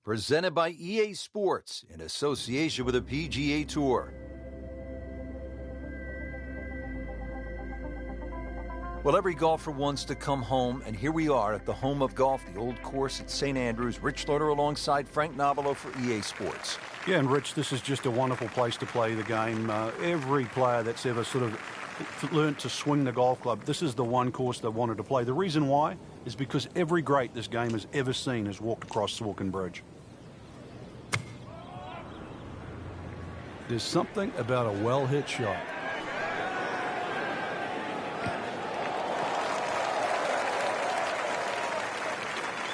presented by EA Sports in association with the PGA Tour. Well, every golfer wants to come home, and here we are at the home of golf, the old course at St. Andrews. Rich Slaughter alongside Frank Nobilo for EA Sports. Yeah, and Rich, this is just a wonderful place to play the game. Every player that's ever sort of learned to swing the golf club, this is the one course they wanted to play. The reason why is because every great this game has ever seen has walked across Saucon Bridge. There's something about a well-hit shot.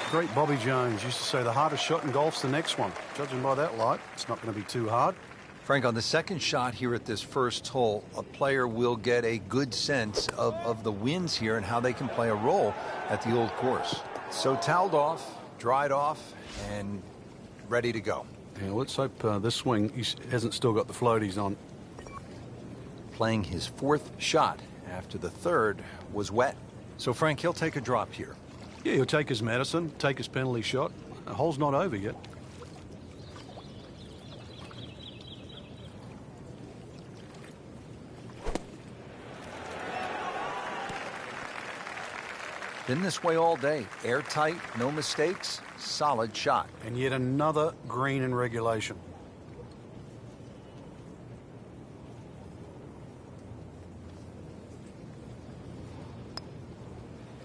Great Bobby Jones used to say the hardest shot in golf's the next one. Judging by that light, it's not going to be too hard. Frank, on the second shot here at this first hole, a player will get a good sense of the winds here and how they can play a role at the old course. So toweled off, dried off, and ready to go. Yeah, let's hope this swing he hasn't still got the floaties on. Playing his fourth shot after the third was wet. So Frank, he'll take a drop here. Yeah, he'll take his medicine, take his penalty shot. The hole's not over yet. Been this way all day. Airtight, no mistakes, solid shot. And yet another green in regulation.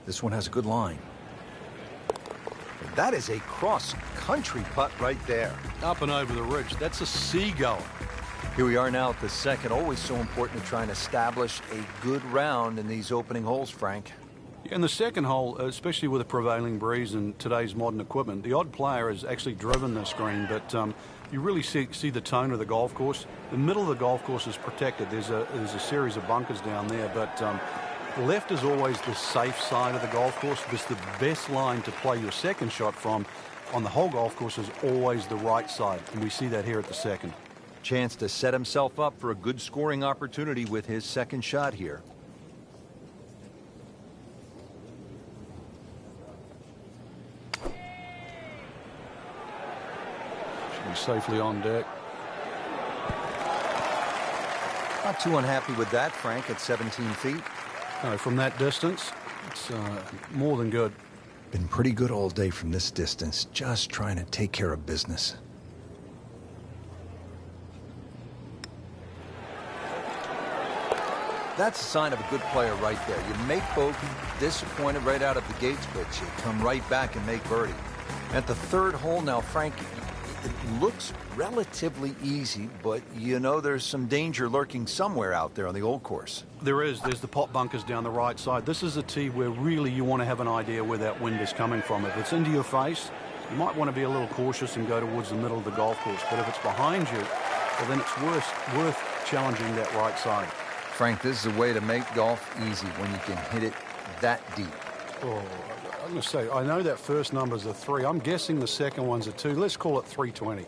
This one has a good line. That is a cross-country putt right there. Up and over the ridge. That's a seagull. Here we are now at the second. Always so important to try and establish a good round in these opening holes, Frank. In the second hole, especially with a prevailing breeze and today's modern equipment, the odd player has actually driven this green, but you really see the tone of the golf course. The middle of the golf course is protected. There's a series of bunkers down there, but left is always the safe side of the golf course because the best line to play your second shot from on the whole golf course is always the right side, and we see that here at the second. Chance to set himself up for a good scoring opportunity with his second shot here. Should be safely on deck. Not too unhappy with that, Frank, at 17 feet. No, from that distance, it's more than good. Been pretty good all day from this distance, just trying to take care of business. That's a sign of a good player right there. You make bogey, disappointed right out of the gates, but you come right back and make birdie. At the third hole now, Frank, it looks relatively easy, but you know there's some danger lurking somewhere out there on the old course. There is. There's the pot bunkers down the right side. This is a tee where really you want to have an idea where that wind is coming from. If it's into your face, you might want to be a little cautious and go towards the middle of the golf course. But if it's behind you, well, then it's worth challenging that right side. Frank, this is a way to make golf easy when you can hit it that deep. Oh, I'm going to say, I know that first number's a 3. I'm guessing the second one's a 2. Let's call it 320.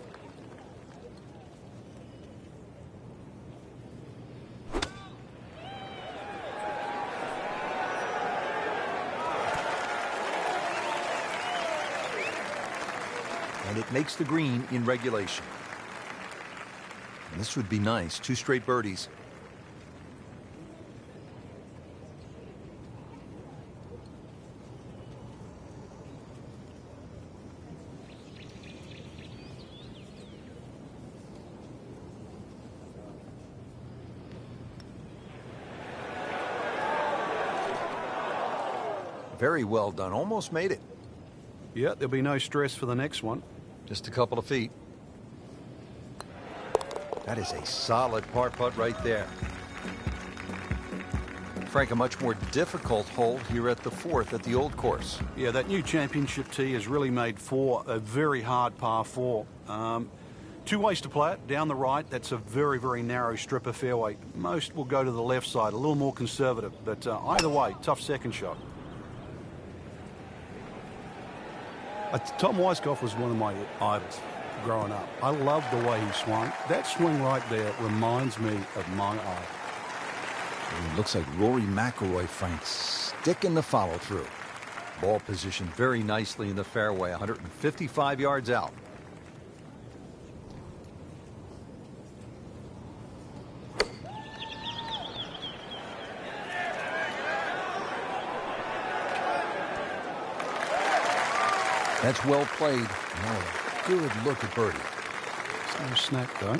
And it makes the green in regulation. And this would be nice. 2 straight birdies. Very well done. Almost made it. Yeah, there'll be no stress for the next one. Just a couple of feet. That is a solid par putt right there. Frank, a much more difficult hole here at the fourth at the old course. Yeah, that new championship tee has really made 4 a very hard par 4. 2 ways to play it. Down the right, that's a very, very narrow strip of fairway. Most will go to the left side, a little more conservative. But either way, tough second shot. Tom Weiskopf was one of my idols growing up. I loved the way he swung. That swing right there reminds me of my idol. It looks like Rory McIlroy, Frank, sticking the follow-through. Ball positioned very nicely in the fairway, 155 yards out. That's well played. Now a good look at birdie. No snap, though.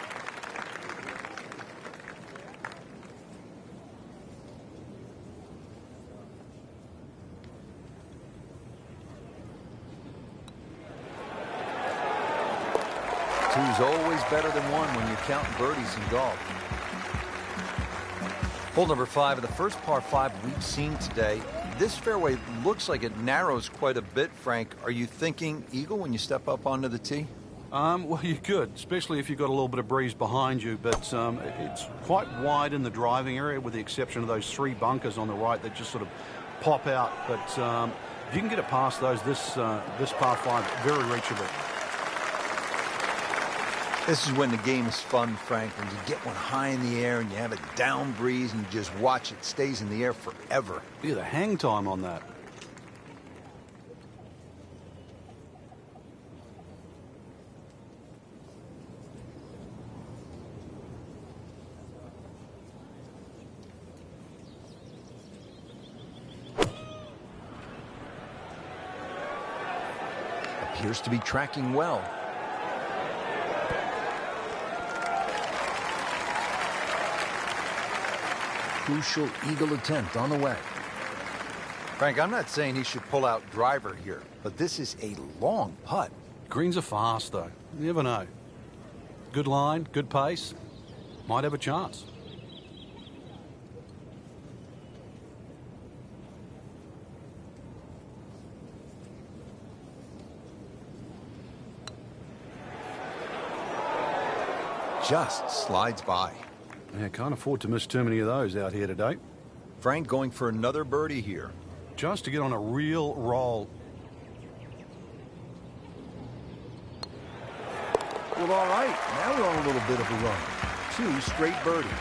Two's always better than one when you're counting birdies in golf. Hole number 5 of the first par 5 we've seen today. This fairway looks like it narrows quite a bit, Frank. Are you thinking eagle when you step up onto the tee? Well, you could, especially if you've got a little bit of breeze behind you, but it's quite wide in the driving area with the exception of those 3 bunkers on the right that just sort of pop out. But if you can get it past those, this par 5, very reachable. This is when the game is fun, Frank, when you get one high in the air and you have a down breeze and you just watch it stays in the air forever. Yeah, the hang time on that. Appears to be tracking well. Crucial eagle attempt on the way. Frank, I'm not saying he should pull out driver here, but this is a long putt. Greens are fast, though. You never know. Good line, good pace. Might have a chance. Just slides by. Yeah, can't afford to miss too many of those out here today. Frank going for another birdie here. Just to get on a real roll. Well, all right. Now we're on a little bit of a run. 2 straight birdies.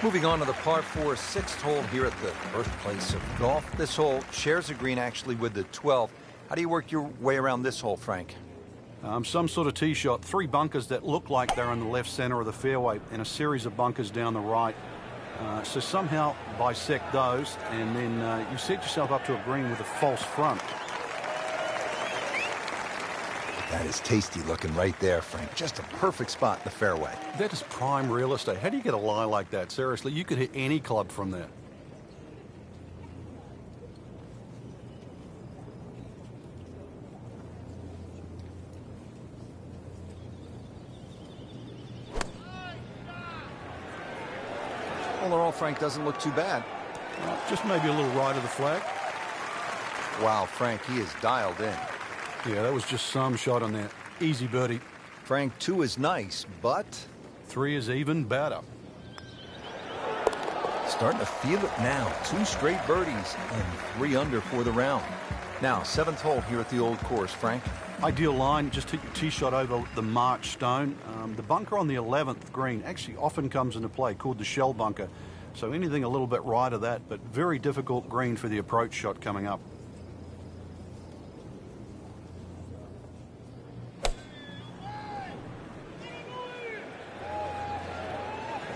Moving on to the par 4 6th hole here at the birthplace of golf. This hole shares a green actually with the 12. How do you work your way around this hole, Frank? Some sort of tee shot. 3 bunkers that look like they're in the left center of the fairway and a series of bunkers down the right. So somehow bisect those and then you set yourself up to a green with a false front. That is tasty looking right there, Frank. Just a perfect spot in the fairway. That is prime real estate. How do you get a lie like that? Seriously, you could hit any club from there. All in all, Frank, doesn't look too bad. Just maybe a little right of the flag. Wow, Frank, he is dialed in. Yeah, that was just some shot on there. Easy birdie. Frank, 2 is nice, but 3 is even better. starting to feel it now. 2 straight birdies and 3 under for the round. Now, 7th hole here at the old course, Frank. Ideal line, just hit your tee shot over the marked stone. The bunker on the 11th green actually often comes into play, called the shell bunker. So anything a little bit right of that, but very difficult green for the approach shot coming up.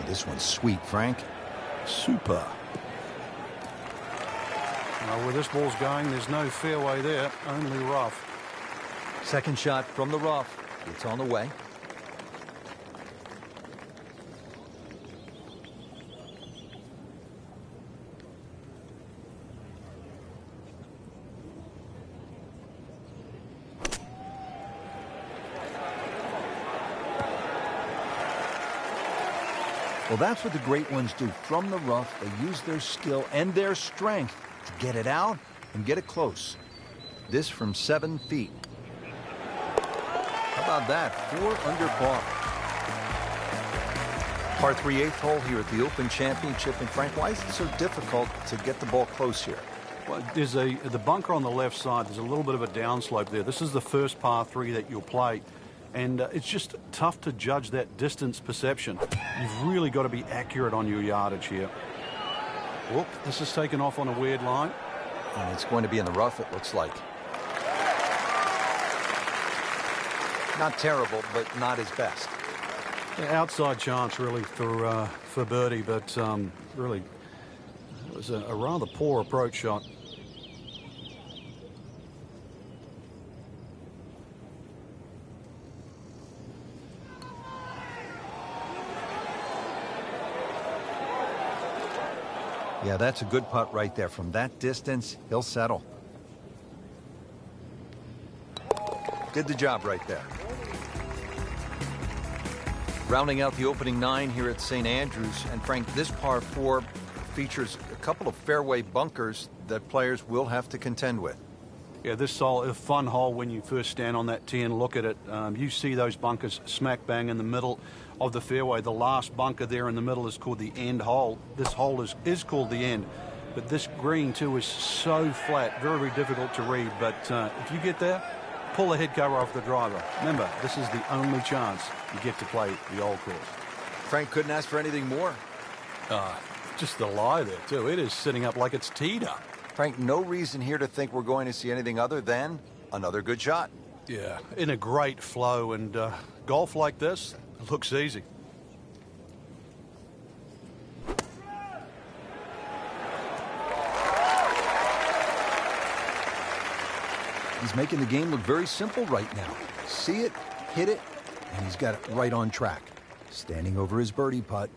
This one's sweet, Frank. Super. Where this ball's going, there's no fairway there, only rough. Second shot from the rough. It's on the way. Well, that's what the great ones do. From the rough, they use their skill and their strength to get it out and get it close. This from 7 feet. How about that? 4 under par. Par 3 8th hole here at the Open Championship. And Frank, why is it so difficult to get the ball close here? Well, there's the bunker on the left side. There's a little bit of a downslope there. This is the first par 3 that you'll play. And it's just tough to judge that distance perception. You've really got to be accurate on your yardage here. Whoop, this is taken off on a weird line. And it's going to be in the rough, it looks like. Not terrible, but not his best. Yeah, outside chance, really, for birdie, but really, it was a rather poor approach shot. Yeah, that's a good putt right there. From that distance, he'll settle. Did the job right there. Rounding out the opening 9 here at St. Andrews. And Frank, this par 4 features a couple of fairway bunkers that players will have to contend with. Yeah, this is a fun hole when you first stand on that tee and look at it. You see those bunkers smack bang in the middle of the fairway. The last bunker there in the middle is called the end hole. This hole is called the end. But this green, too, is so flat, very, very difficult to read. But if you get there, pull the head cover off the driver. Remember, this is the only chance you get to play the old course. Frank couldn't ask for anything more. Just the lie there, too. It is sitting up like it's teed up. Frank, no reason here to think we're going to see anything other than another good shot. Yeah, in a great flow, and golf like this looks easy. He's making the game look very simple right now. See it, hit it, and he's got it right on track. Standing over his birdie putt.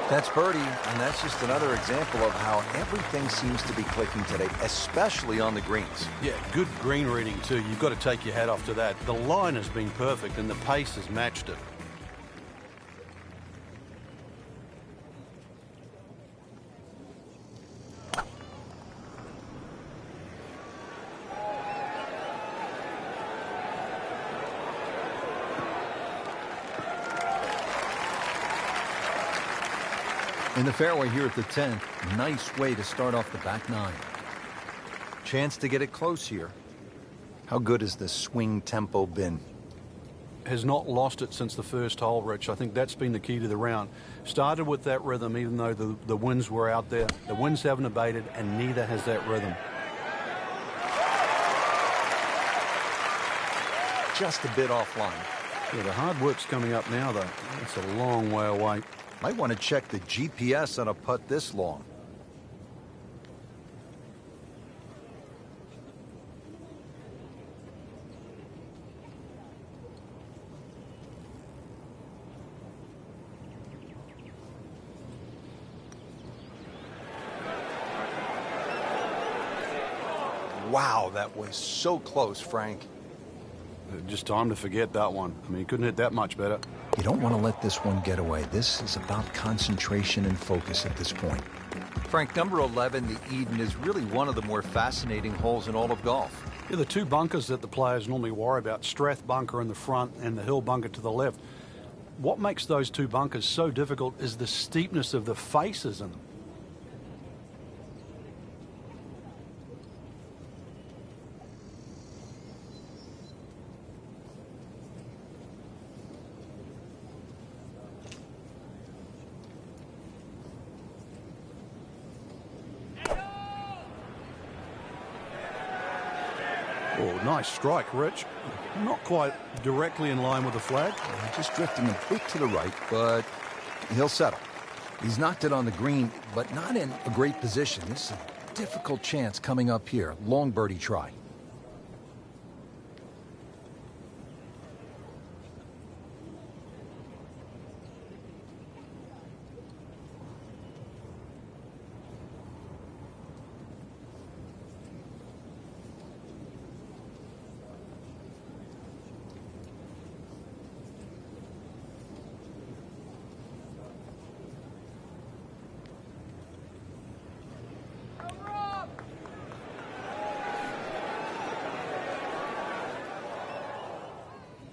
That's birdie, and that's just another example of how everything seems to be clicking today, especially on the greens. Yeah, good green reading, too. You've got to take your hat off to that. The line has been perfect, and the pace has matched it. In the fairway here at the 10th, nice way to start off the back 9. Chance to get it close here. How good has the swing tempo been? Has not lost it since the first hole, Rich. I think that's been the key to the round. Started with that rhythm, even though the winds were out there. The winds haven't abated, and neither has that rhythm. Just a bit offline. Yeah, the hard work's coming up now, though. It's a long way away. Might want to check the GPS on a putt this long. Wow, that was so close, Frank. Just time to forget that one. I mean, he couldn't hit that much better. You don't want to let this one get away. This is about concentration and focus at this point. Frank, number 11, the Eden, is really one of the more fascinating holes in all of golf. Yeah, the two bunkers that the players normally worry about, Strath bunker in the front and the Hill bunker to the left. What makes those two bunkers so difficult is the steepness of the faces in them. Oh, nice strike, Rich. Not quite directly in line with the flag. Just drifting a bit to the right, but he'll settle. He's knocked it on the green, but not in a great position. This is a difficult chance coming up here. Long birdie try.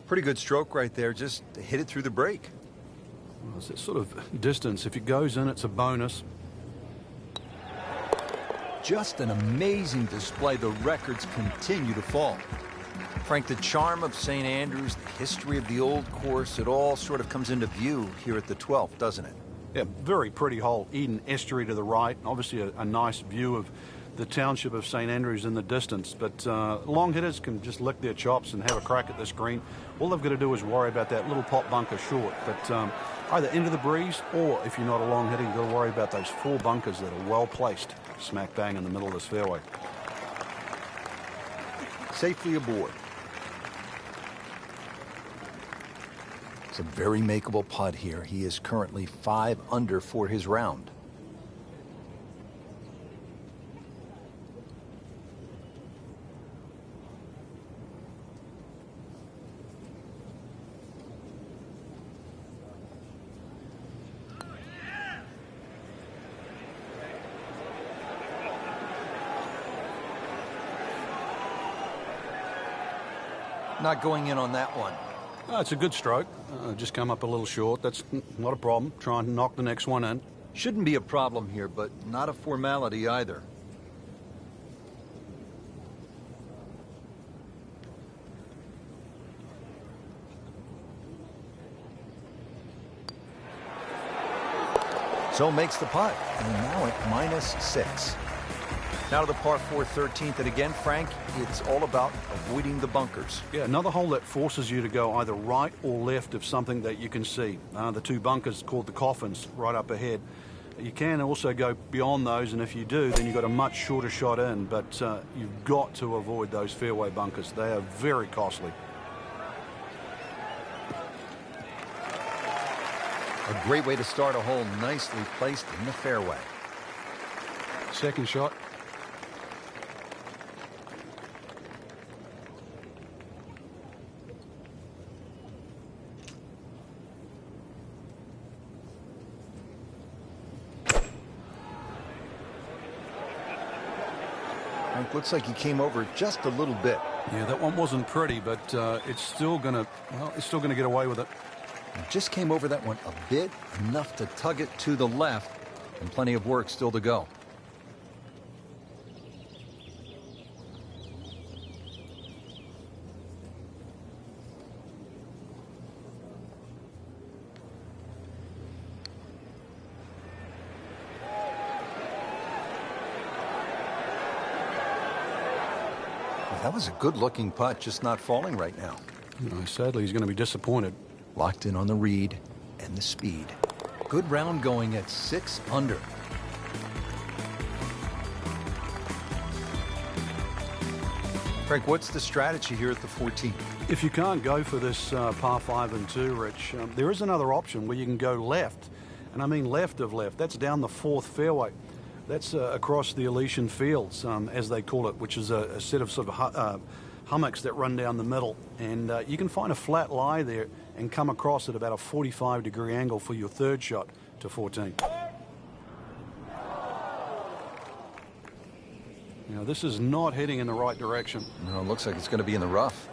Pretty good stroke right there. Just hit it through the break. Well, it's that sort of distance. If it goes in, it's a bonus. Just an amazing display. The records continue to fall. Frank, the charm of St. Andrews, the history of the old course, it all sort of comes into view here at the 12th, doesn't it? Yeah, very pretty hole. Eden Estuary to the right. Obviously a nice view of the township of St. Andrews in the distance. But long hitters can just lick their chops and have a crack at this green. All they've got to do is worry about that little pot bunker short. But either into the breeze, or if you're not a long hitter, you've got to worry about those 4 bunkers that are well placed smack bang in the middle of this fairway. Safely aboard. It's a very makeable putt here. He is currently 5 under for his round. Not going in on that one. Oh, it's a good stroke. Just come up a little short. That's not a problem. Try and knock the next one in. Shouldn't be a problem here, but not a formality either. So makes the putt, and now at -6. Now to the par 4 13th, and again, Frank, it's all about avoiding the bunkers. Yeah, another hole that forces you to go either right or left of something that you can see. The 2 bunkers called the coffins right up ahead. You can also go beyond those, and if you do, then you've got a much shorter shot in, but you've got to avoid those fairway bunkers. They are very costly. A great way to start a hole, nicely placed in the fairway. Second shot. Frank, looks like he came over just a little bit. Yeah, that one wasn't pretty, but it's still gonna get away with it. He just came over that one a bit, enough to tug it to the left, and plenty of work still to go. That was a good-looking putt, just not falling right now. Sadly, he's going to be disappointed. Locked in on the read and the speed. Good round going at 6 under. Frank, what's the strategy here at the 14th? If you can't go for this par 5 and 2, Rich, there is another option where you can go left. And I mean left of left. That's down the 4th fairway. That's across the Elysian Fields, as they call it, which is a set of sort of hummocks that run down the middle. And you can find a flat lie there and come across at about a 45-degree angle for your 3rd shot to 14. Now, this is not heading in the right direction. No, it looks like it's going to be in the rough.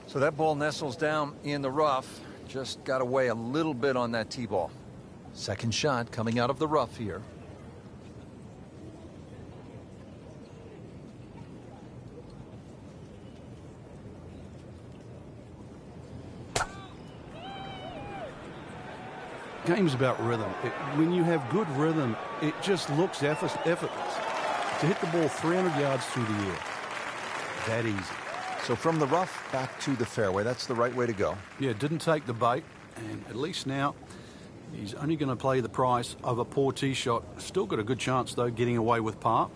So that ball nestles down in the rough. Just got away a little bit on that tee ball. Second shot coming out of the rough here. Game's about rhythm. When you have good rhythm, it just looks effortless. To hit the ball 300 yards through the air, that easy. So from the rough back to the fairway, that's the right way to go. Yeah, didn't take the bait, and at least now he's only going to play the price of a poor tee shot. Still got a good chance, though, getting away with par.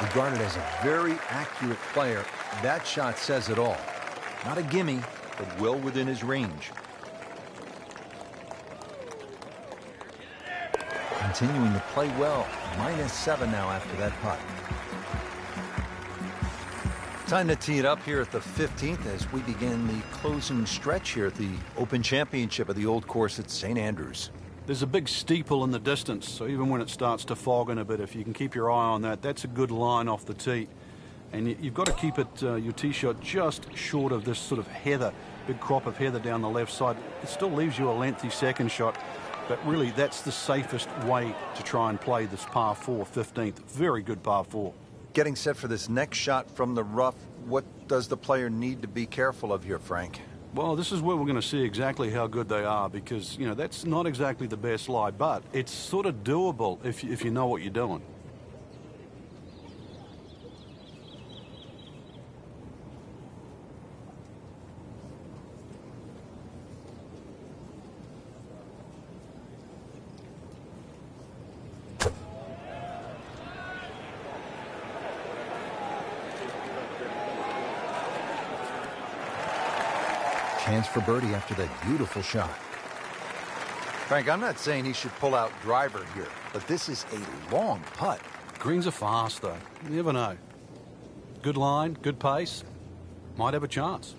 Regarded as a very accurate player, that shot says it all. Not a gimme, but well within his range. Continuing to play well. -7 now after that putt. Time to tee it up here at the 15th as we begin the closing stretch here at the Open Championship of the Old Course at St. Andrews. There's a big steeple in the distance, so even when it starts to fog in a bit, if you can keep your eye on that, that's a good line off the tee. And you've got to keep it, your tee shot, just short of this sort of heather, big crop of heather down the left side. It still leaves you a lengthy second shot, but really that's the safest way to try and play this par 4 15th. Very good par 4. Getting set for this next shot from the rough, what does the player need to be careful of here, Frank? Well, this is where we're going to see exactly how good they are because, you know, that's not exactly the best lie, but it's sort of doable if you know what you're doing. Chance for birdie after that beautiful shot. Frank, I'm not saying he should pull out driver here, but this is a long putt. Greens are fast, though. You never know. Good line, good pace. Might have a chance.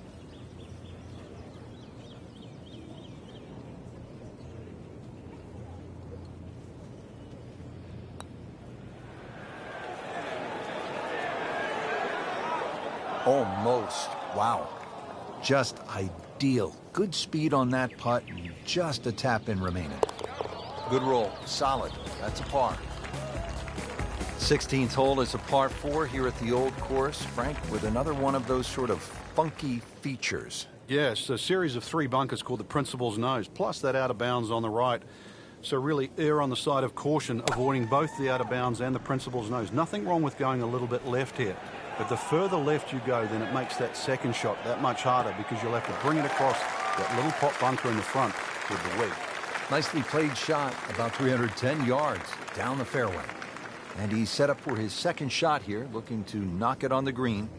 Almost. Wow. Just ideal. Good speed on that putt and just a tap in remaining. Good roll. Solid. That's a par. 16th hole is a par 4 here at the old course. Frank, with another one of those sort of funky features. Yes, a series of 3 bunkers called the Principal's Nose, plus that out of bounds on the right. So really err on the side of caution, avoiding both the out of bounds and the Principal's Nose. Nothing wrong with going a little bit left here. But the further left you go, then it makes that second shot that much harder because you'll have to bring it across that little pot bunker in the front with the wedge. Nicely played shot, about 310 yards down the fairway. And he's set up for his second shot here, looking to knock it on the green.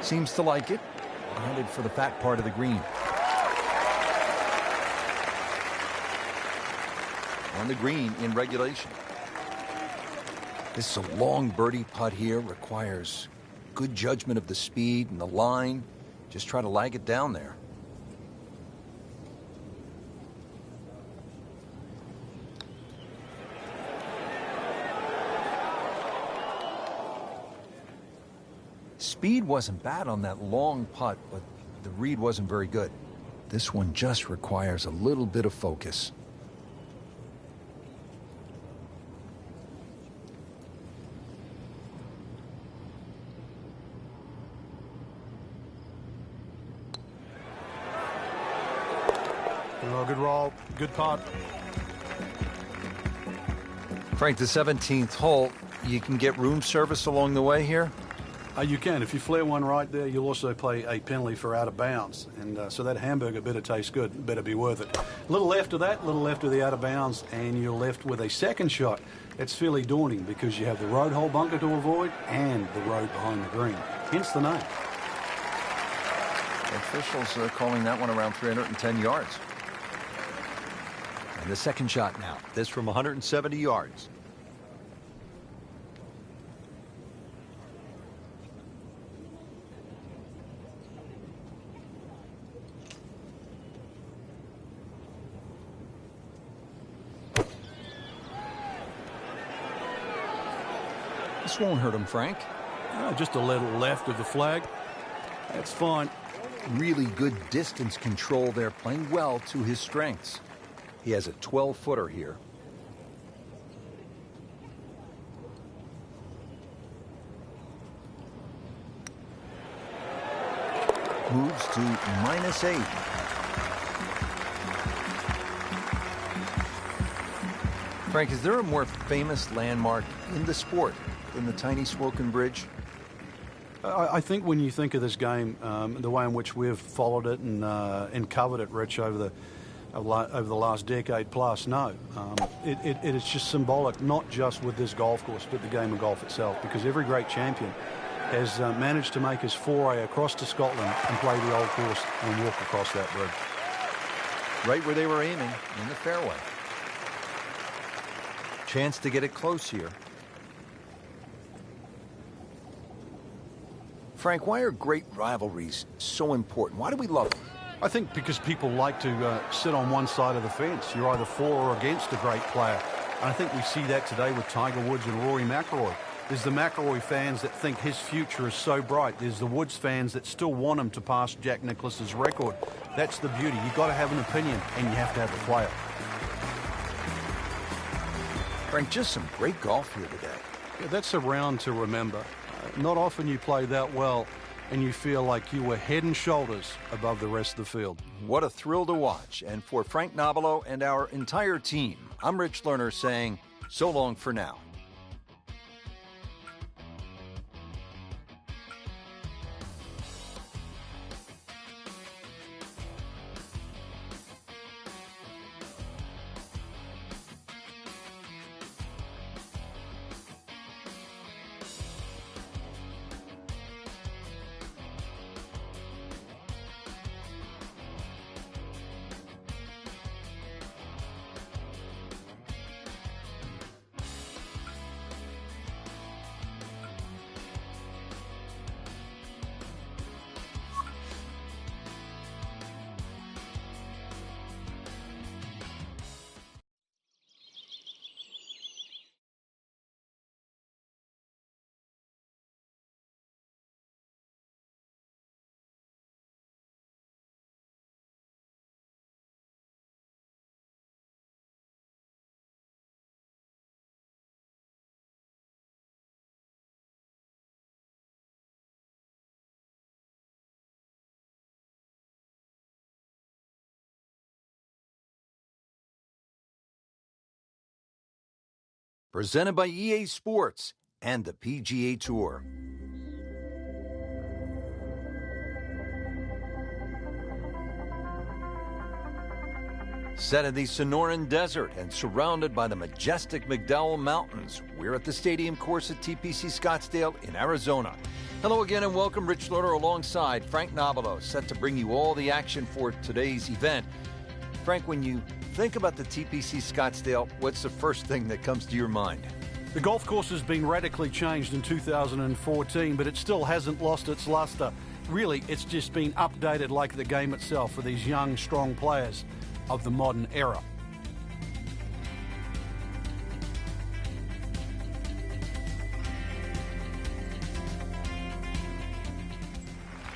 Seems to like it. Headed for the fat part of the green. On the green in regulation. This is a long birdie putt here. Requires good judgment of the speed and the line. Just try to lag it down there. Speed wasn't bad on that long putt, but the read wasn't very good. This one just requires a little bit of focus. Good roll, good putt. Frank, the 17th hole, you can get room service along the way here? You can. If you flare one right there, you'll also pay a penalty for out of bounds. And so that hamburger better taste good, better be worth it. A little left of that, a little left of the out of bounds, and you're left with a second shot. It's fairly daunting because you have the road hole bunker to avoid and the road behind the green. Hence the name. The officials are calling that one around 310 yards. And the second shot now. This from 170 yards. This won't hurt him, Frank. Just a little left of the flag. That's fine. Really good distance control there, playing well to his strengths. He has a 12-footer here. Moves to -8. Frank, is there a more famous landmark in the sport than the tiny Swoken Bridge? I think when you think of this game, the way in which we've followed it and covered it, Rich, over the last decade plus, no. It is just symbolic, not just with this golf course, but the game of golf itself, because every great champion has managed to make his foray across to Scotland and play the old course and walk across that bridge. Right where they were aiming, in the fairway. Chance to get it close here. Frank, why are great rivalries so important? Why do we love them? I think because people like to sit on one side of the fence. You're either for or against a great player. And I think we see that today with Tiger Woods and Rory McIlroy. There's the McIlroy fans that think his future is so bright. There's the Woods fans that still want him to pass Jack Nicklaus's record. That's the beauty. You've got to have an opinion, and you have to have a player. Frank, just some great golf here today. Yeah, that's a round to remember. Not often you play that well and you feel like you were head and shoulders above the rest of the field. What a thrill to watch. And for Frank Nobilo and our entire team, I'm Rich Lerner saying so long for now. Presented by EA Sports and the PGA Tour. Set in the Sonoran Desert and surrounded by the majestic McDowell Mountains, we're at the stadium course at TPC Scottsdale in Arizona. Hello again and welcome. Rich Loader alongside Frank Nobilo, set to bring you all the action for today's event. Frank, when you think about the TPC Scottsdale, what's the first thing that comes to your mind? The golf course has been radically changed in 2014, but it still hasn't lost its luster. Really, it's just been updated like the game itself for these young, strong players of the modern era.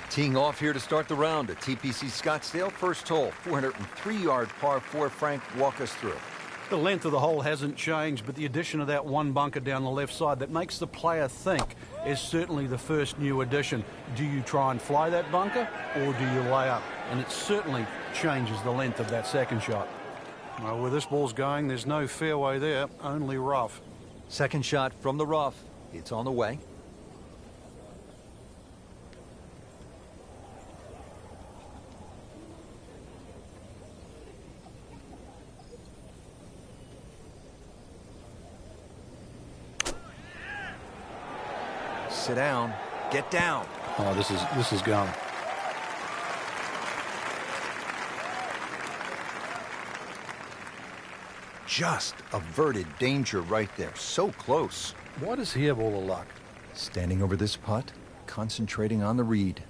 Teeing off here to start the round at TPC Scottsdale. First hole, 403-yard par 4. Frank, walk us through. The length of the hole hasn't changed, but the addition of that one bunker down the left side that makes the player think is certainly the first new addition. Do you try and fly that bunker or do you lay up? And it certainly changes the length of that second shot. Well, where this ball's going, there's no fairway there, only rough. Second shot from the rough. It's on the way. Sit down. Get down. Oh, this is gone. Just averted danger right there. So close. Why does he have all the luck? Standing over this putt, concentrating on the read.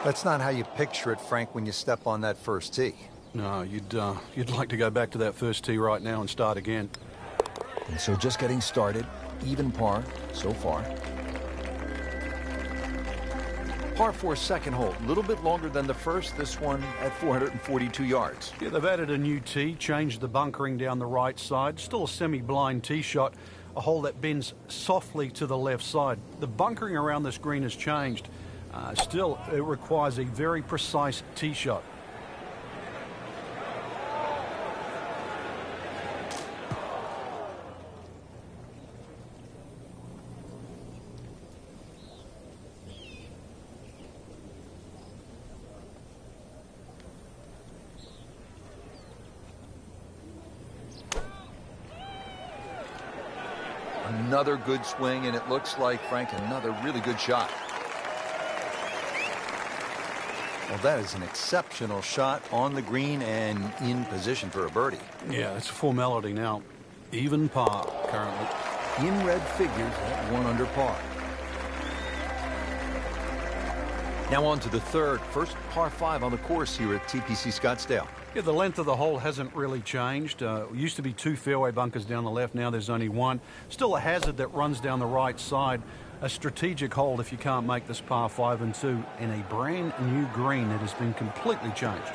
That's not how you picture it, Frank, when you step on that first tee. No, you'd like to go back to that first tee right now and start again. And so just getting started, even par so far. Par 4 second hole, a little bit longer than the first, this one at 442 yards. Yeah, they've added a new tee, changed the bunkering down the right side. Still a semi-blind tee shot, a hole that bends softly to the left side. The bunkering around this green has changed. Still, it requires a very precise tee shot. Another good swing, and it looks like, Frank, another really good shot. Well, that is an exceptional shot on the green and in position for a birdie. Yeah, it's a formality now. Even par currently. In red figures at 1 under par. Now on to the third. First par 5 on the course here at TPC Scottsdale. Yeah, the length of the hole hasn't really changed. Used to be 2 fairway bunkers down the left. Now there's only 1. Still a hazard that runs down the right side. A strategic hold if you can't make this par 5 and 2 in a brand new green that has been completely changed.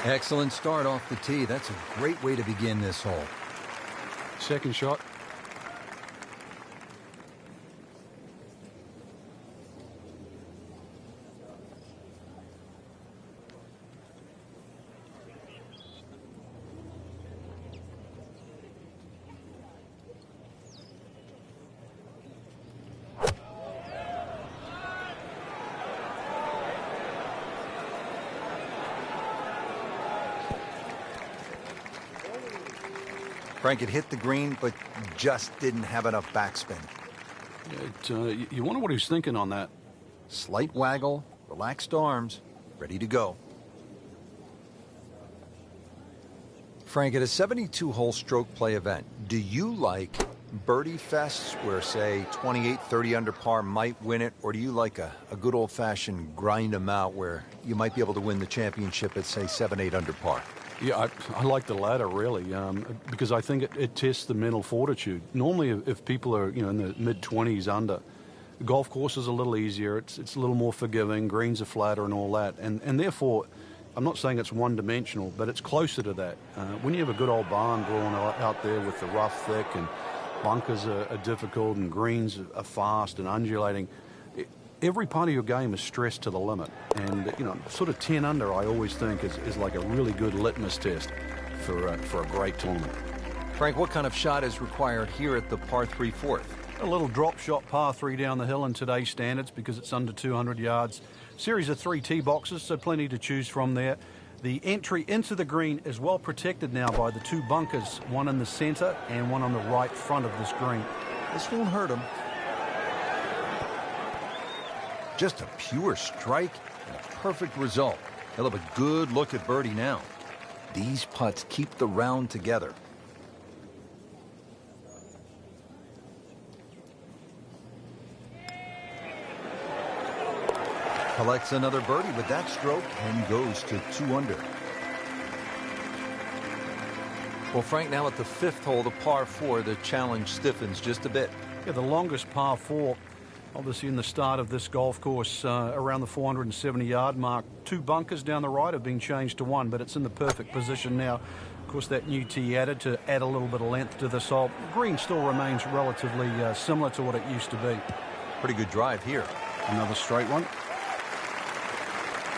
Excellent start off the tee. That's a great way to begin this hole. Second shot. Frank, it hit the green, but just didn't have enough backspin. You wonder what he's thinking on that. Slight waggle, relaxed arms, ready to go. Frank, at a 72-hole stroke play event, do you like birdie fests where, say, 28, 30 under par might win it? Or do you like a good old-fashioned grind them out where you might be able to win the championship at, say, 7, 8 under par? Yeah, I like the latter, really, because I think it tests the mental fortitude. Normally, if people are, in the mid-20s under, the golf course is a little easier. It's a little more forgiving. Greens are flatter and all that. And therefore, I'm not saying it's one-dimensional, but it's closer to that. When you have a good old barn drawn out there with the rough thick and bunkers are difficult and greens are fast and undulating, every part of your game is stressed to the limit. And, sort of 10 under, I always think, is like a really good litmus test for a great tournament. Frank, what kind of shot is required here at the par 3 fourth? A little drop shot par 3 down the hill in today's standards because it's under 200 yards. Series of 3 tee boxes, so plenty to choose from there. The entry into the green is well protected now by the 2 bunkers, one in the center and one on the right front of this green. This won't hurt him. Just a pure strike and a perfect result. He'll have a good look at birdie now. These putts keep the round together. Collects another birdie with that stroke and goes to 2 under. Well, Frank, now at the 5th hole, the par 4, the challenge stiffens just a bit. Yeah, the longest par 4, obviously in the start of this golf course, around the 470-yard mark. 2 bunkers down the right have been changed to 1, but it's in the perfect position now. Of course, that new tee added to add a little bit of length to this hole. Green still remains relatively similar to what it used to be. Pretty good drive here. Another straight one.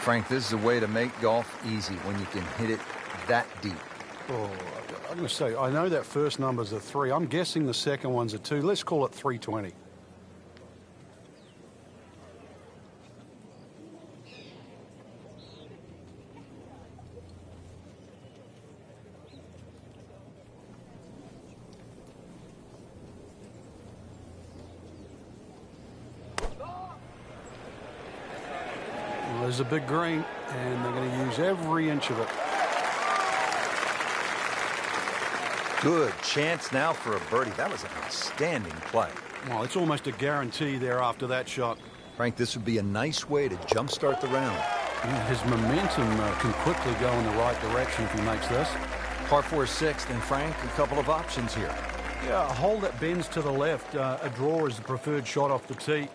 Frank, this is a way to make golf easy when you can hit it that deep. Oh, I'm going to say, I know that first number's a 3. I'm guessing the second one's a 2. Let's call it 320. There's a big green, and they're going to use every inch of it. Good chance now for a birdie. That was an outstanding play. Well, it's almost a guarantee there after that shot. Frank, this would be a nice way to jumpstart the round. His momentum can quickly go in the right direction if he makes this. Par 4 6th, and Frank, a couple of options here. Yeah, a hole that bends to the left. A draw is the preferred shot off the tee.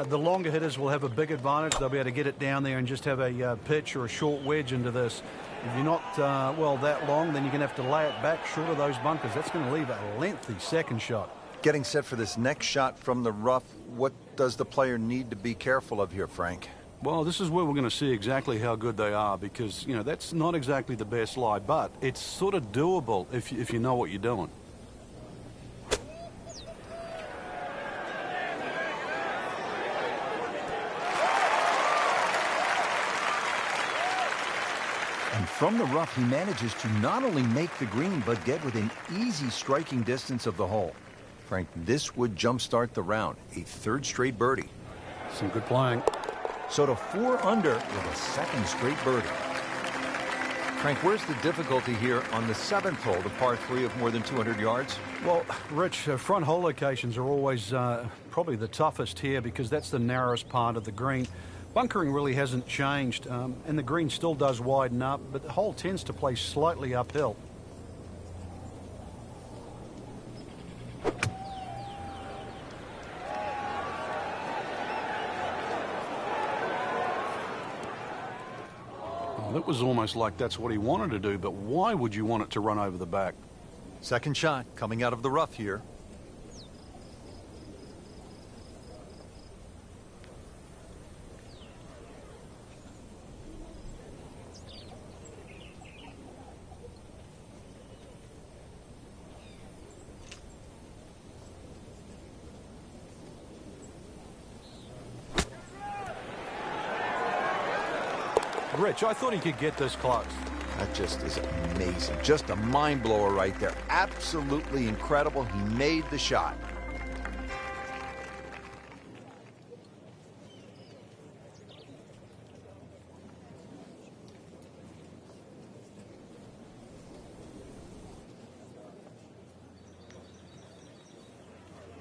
The longer hitters will have a big advantage. They'll be able to get it down there and just have a pitch or a short wedge into this. If you're not, that long, then you're going to have to lay it back short of those bunkers. That's going to leave a lengthy second shot. Getting set for this next shot from the rough, what does the player need to be careful of here, Frank? Well, this is where we're going to see exactly how good they are because, that's not exactly the best lie, but it's sort of doable if you know what you're doing. And from the rough, he manages to not only make the green, but get within easy striking distance of the hole. Frank, this would jumpstart the round. A 3rd straight birdie. Some good playing. So to 4 under with a 2nd straight birdie. Frank, where's the difficulty here on the 7th hole, the par 3 of more than 200 yards? Well, Rich, front hole locations are always probably the toughest here because that's the narrowest part of the green. Bunkering really hasn't changed, and the green still does widen up, but the hole tends to play slightly uphill. Well, it was almost like that's what he wanted to do, but why would you want it to run over the back? Second shot coming out of the rough here. Rich, I thought he could get this close. That just is amazing. Just a mind blower right there. Absolutely incredible. He made the shot.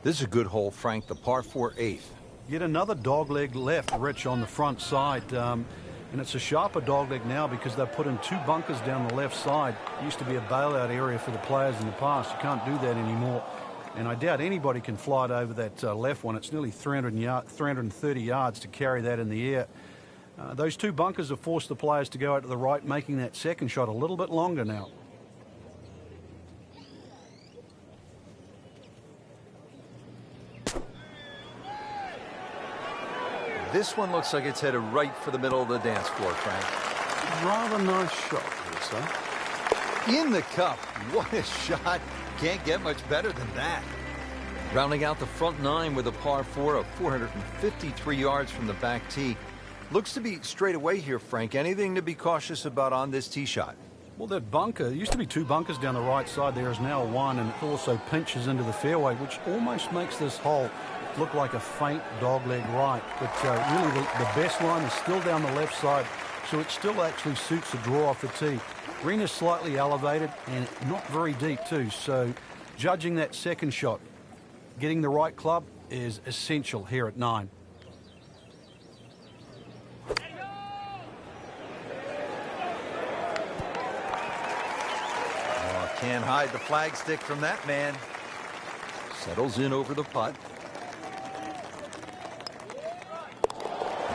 This is a good hole, Frank, the par 4 eighth. Yet another dogleg left, Rich, on the front side. And it's a sharper dogleg now because they've put in 2 bunkers down the left side. It used to be a bailout area for the players in the past. You can't do that anymore. And I doubt anybody can fly it over that left one. It's nearly 330 yards to carry that in the air. Those 2 bunkers have forced the players to go out to the right, making that second shot a little bit longer now. This one looks like it's headed right for the middle of the dance floor, Frank. Rather nice shot, sir. In the cup. What a shot. Can't get much better than that. Rounding out the front 9 with a par 4 of 453 yards from the back tee. Looks to be straight away here, Frank. Anything to be cautious about on this tee shot? Well, that bunker, there used to be 2 bunkers down the right side. There is now 1, and it also pinches into the fairway, which almost makes this hole look like a faint dogleg right. But really, the best line is still down the left side, so it still actually suits the draw off the tee. Green is slightly elevated and not very deep too, so judging that second shot, getting the right club is essential here at 9. Oh, can't hide the flagstick from that man. Settles in over the putt.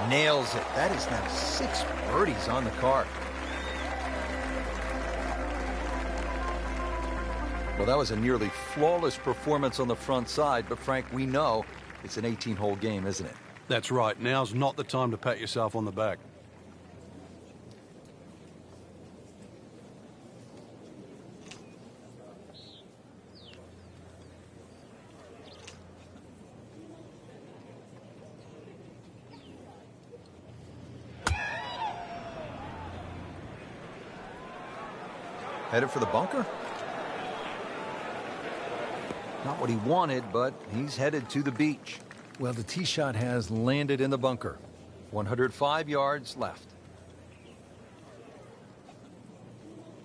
Nails it. That is now 6 birdies on the card. Well, that was a nearly flawless performance on the front side, but Frank, we know it's an 18-hole game, isn't it? That's right. Now's not the time to pat yourself on the back. Headed for the bunker? Not what he wanted, but he's headed to the beach. Well, the tee shot has landed in the bunker. 105 yards left.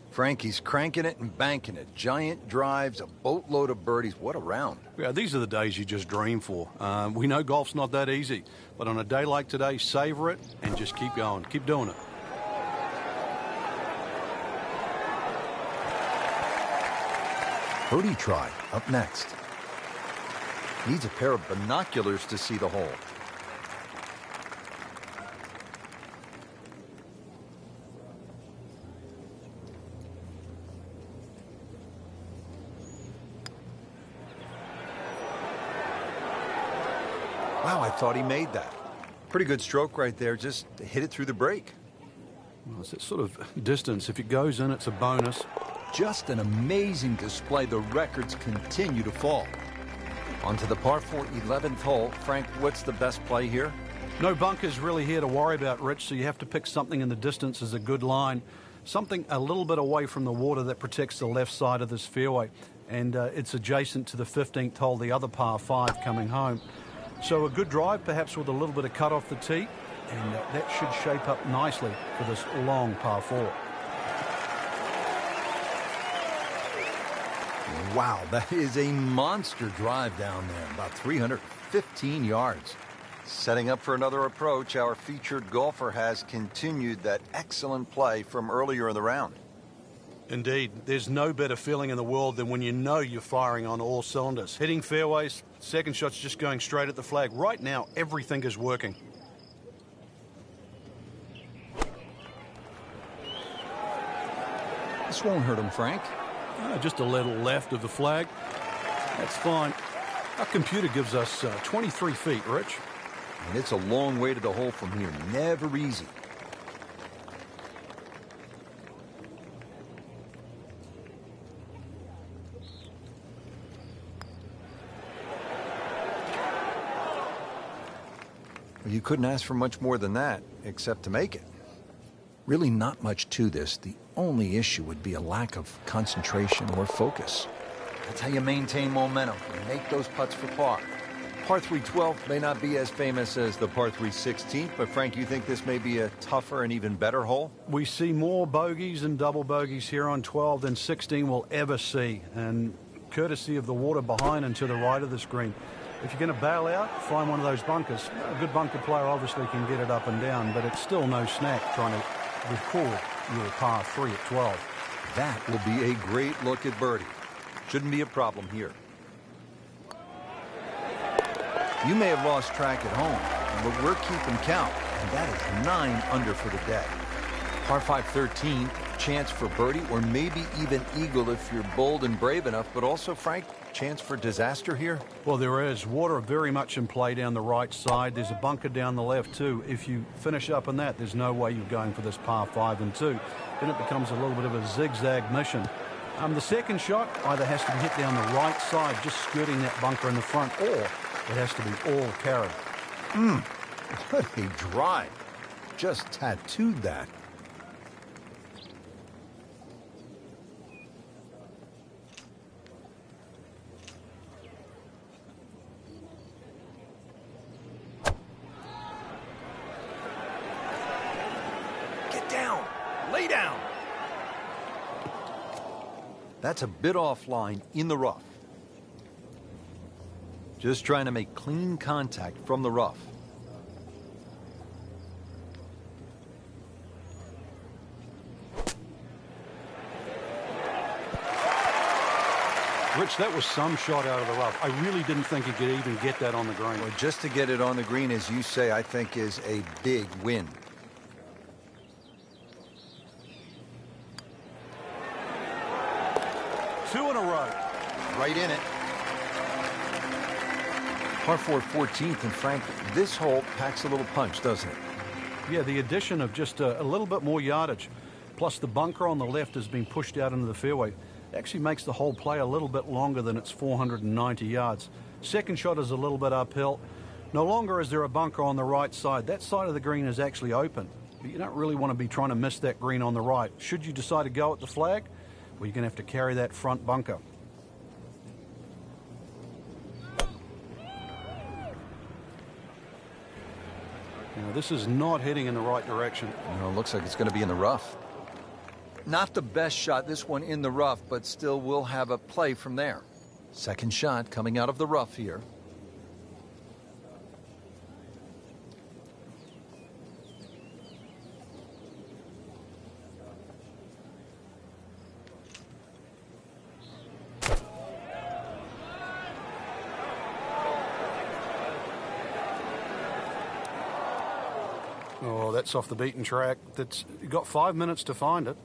Frankie's cranking it and banking it. Giant drives, a boatload of birdies. What a round. Yeah, these are the days you just dream for. We know golf's not that easy, but on a day like today, savor it and just keep going. Keep doing it. Birdie try up next. Needs a pair of binoculars to see the hole. Wow, I thought he made that. Pretty good stroke right there, just hit it through the break. Well, it's that sort of distance. If it goes in, it's a bonus. Just an amazing display. The records continue to fall. On to the par 4 11th hole. Frank, what's the best play here? No bunkers really here to worry about, Rich, so you have to pick something in the distance as a good line. Something a little bit away from the water that protects the left side of this fairway. And it's adjacent to the 15th hole, the other par 5 coming home. So a good drive, perhaps with a little bit of cut off the tee. And that should shape up nicely for this long par 4. Wow, that is a monster drive down there, about 315 yards. Setting up for another approach, our featured golfer has continued that excellent play from earlier in the round. Indeed, there's no better feeling in the world than when you know you're firing on all cylinders. Hitting fairways, second shot's just going straight at the flag. Right now, everything is working. This won't hurt him, Frank. Just a little left of the flag. That's fine. Our computer gives us 23 feet, Rich. And it's a long way to the hole from here. Never easy. Well, you couldn't ask for much more than that, except to make it. Really not much to this. The only issue would be a lack of concentration or focus. That's how you maintain momentum. You make those putts for par. Par 3 12 may not be as famous as the par 3 16, but Frank, you think this may be a tougher and even better hole? We see more bogeys and double bogeys here on 12 than 16 will ever see. And courtesy of the water behind and to the right of the screen. If you're going to bail out, find one of those bunkers. A good bunker player obviously can get it up and down, but it's still no snack trying to record your par 3 at 12. That will be a great look at birdie. Shouldn't be a problem here. You may have lost track at home, but we're keeping count, and that is 9 under for the day. Par 5 13, chance for birdie or maybe even eagle if you're bold and brave enough, but also, Frank, chance for disaster here? Well, there is. Water very much in play down the right side. There's a bunker down the left too. If you finish up in that, there's no way you're going for this par 5 and 2. Then it becomes a little bit of a zigzag mission. The second shot either has to be hit down the right side, just skirting that bunker in the front, or it has to be all carried. What a drive. Just tattooed that. Get down. Lay down. That's a bit offline in the rough. Just trying to make clean contact from the rough. Rich, that was some shot out of the rough. I really didn't think he could even get that on the green. Well, just to get it on the green, as you say, I think is a big win. Two in a row. Right in it. Par 4 14th, and Frank, this hole packs a little punch, doesn't it? Yeah, the addition of just a little bit more yardage, plus the bunker on the left has been pushed out into the fairway, actually makes the whole play a little bit longer than its 490 yards. Second shot is a little bit uphill. No longer is there a bunker on the right side. That side of the green is actually open. But you don't really want to be trying to miss that green on the right. Should you decide to go at the flag, well, you're going to have to carry that front bunker. Now, this is not heading in the right direction. It looks like it's going to be in the rough. Not the best shot, this one in the rough, but still will have a play from there. Second shot coming out of the rough here. Oh, that's off the beaten track. You got 5 minutes to find it.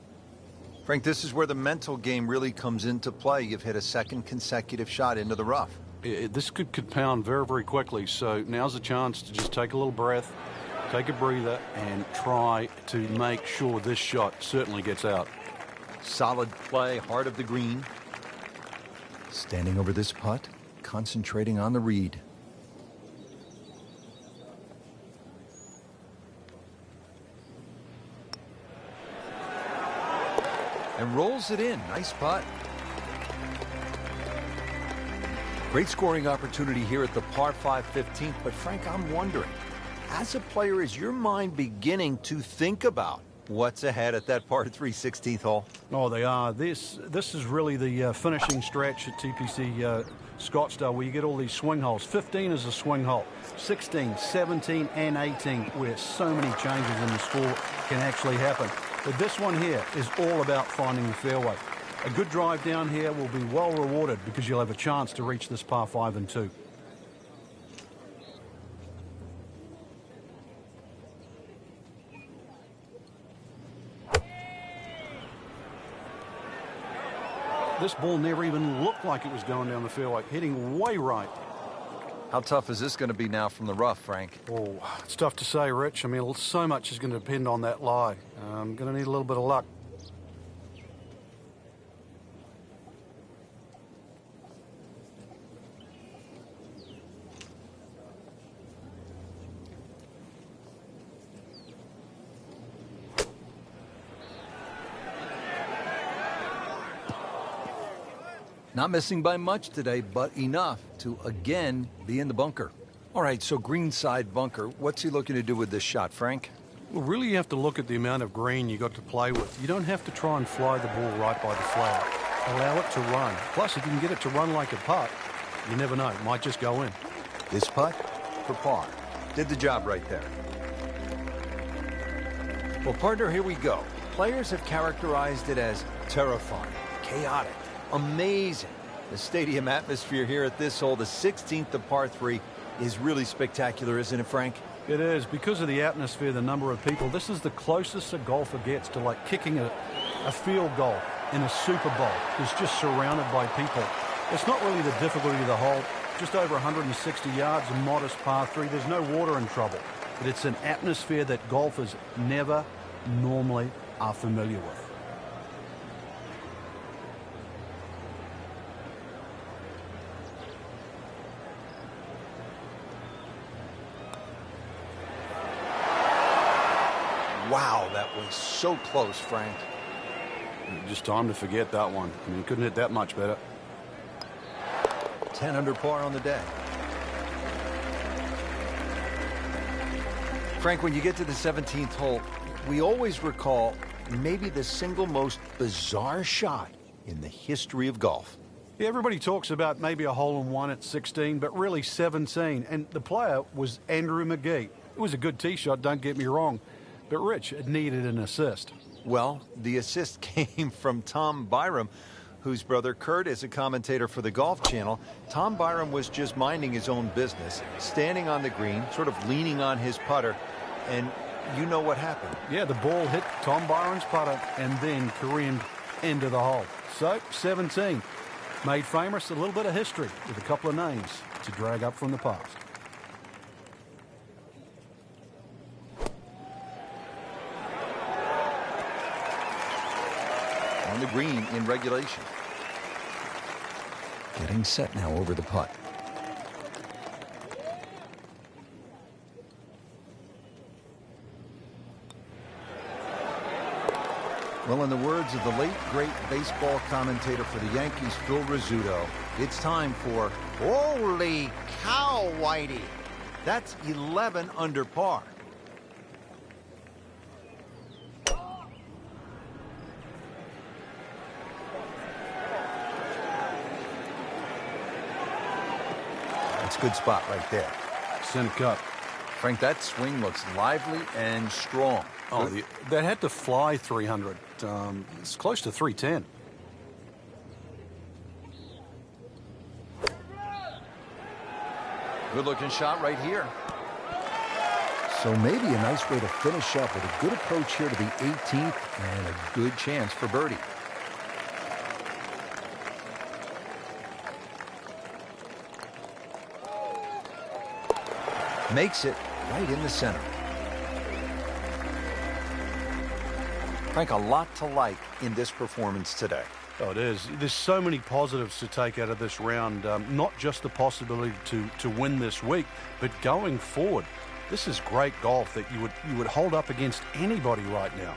Frank, this is where the mental game really comes into play. You've hit a second consecutive shot into the rough. This could compound very, very quickly. So now's a chance to just take a little breath, take a breather, and try to make sure this shot certainly gets out. Solid play, heart of the green. Standing over this putt, concentrating on the read. And rolls it in. Nice putt. Great scoring opportunity here at the par 5 15th. But Frank, I'm wondering, as a player, is your mind beginning to think about what's ahead at that par 3 16th hole? Oh, they are. This is really the finishing stretch at TPC Scottsdale, where you get all these swing holes. 15 is a swing hole. 16, 17, and 18, where so many changes in the score can actually happen. But this one here is all about finding the fairway. A good drive down here will be well rewarded because you'll have a chance to reach this par 5 and 2. This ball never even looked like it was going down the fairway, hitting way right. How tough is this going to be now from the rough, Frank? Oh, it's tough to say, Rich. I mean, so much is going to depend on that lie. I'm going to need a little bit of luck. Not missing by much today, but enough to again be in the bunker. All right, so greenside bunker. What's he looking to do with this shot, Frank? Well, really you have to look at the amount of green you got to play with. You don't have to try and fly the ball right by the flag. allow it to run. Plus, if you can get it to run like a putt, you never know. It might just go in. This putt for par. Did the job right there. Well, partner, here we go. Players have characterized it as terrifying, chaotic, amazing. The stadium atmosphere here at this hole, the 16th of par 3, is really spectacular, isn't it, Frank? It is. Because of the atmosphere, the number of people, this is the closest a golfer gets to like kicking a field goal in a Super Bowl. It's just surrounded by people. It's not really the difficulty of the hole. Just over 160 yards, a modest par 3. There's no water in trouble. But it's an atmosphere that golfers never normally are familiar with. Wow, that was so close, Frank. Just time to forget that one. I mean, you couldn't hit that much better. 10 under par on the day. Frank, when you get to the 17th hole, we always recall maybe the single most bizarre shot in the history of golf. Yeah, everybody talks about maybe a hole-in-one at 16, but really 17. And the player was Andrew McGee. It was a good tee shot, don't get me wrong. But Rich, it needed an assist. Well, the assist came from Tom Byram, whose brother Kurt is a commentator for the Golf Channel. Tom Byram was just minding his own business, standing on the green, sort of leaning on his putter, and you know what happened. Yeah, the ball hit Tom Byram's putter and then careened into the hole. So, 17. Made famous a little bit of history with a couple of names to drag up from the past. On the green in regulation. Getting set now over the putt. Well, in the words of the late, great baseball commentator for the Yankees, Phil Rizzuto, it's time for holy cow, Whitey. That's 11 under par. That's a good spot right there. Center cut. Frank, that swing looks lively and strong. Oh, that had to fly 300. It's close to 310. Good looking shot right here. So maybe a nice way to finish up with a good approach here to the 18th and a good chance for birdie. Makes it right in the center. Frank, a lot to like in this performance today. Oh, it is. There's so many positives to take out of this round. Not just the possibility to win this week, but going forward. This is great golf that you would hold up against anybody right now.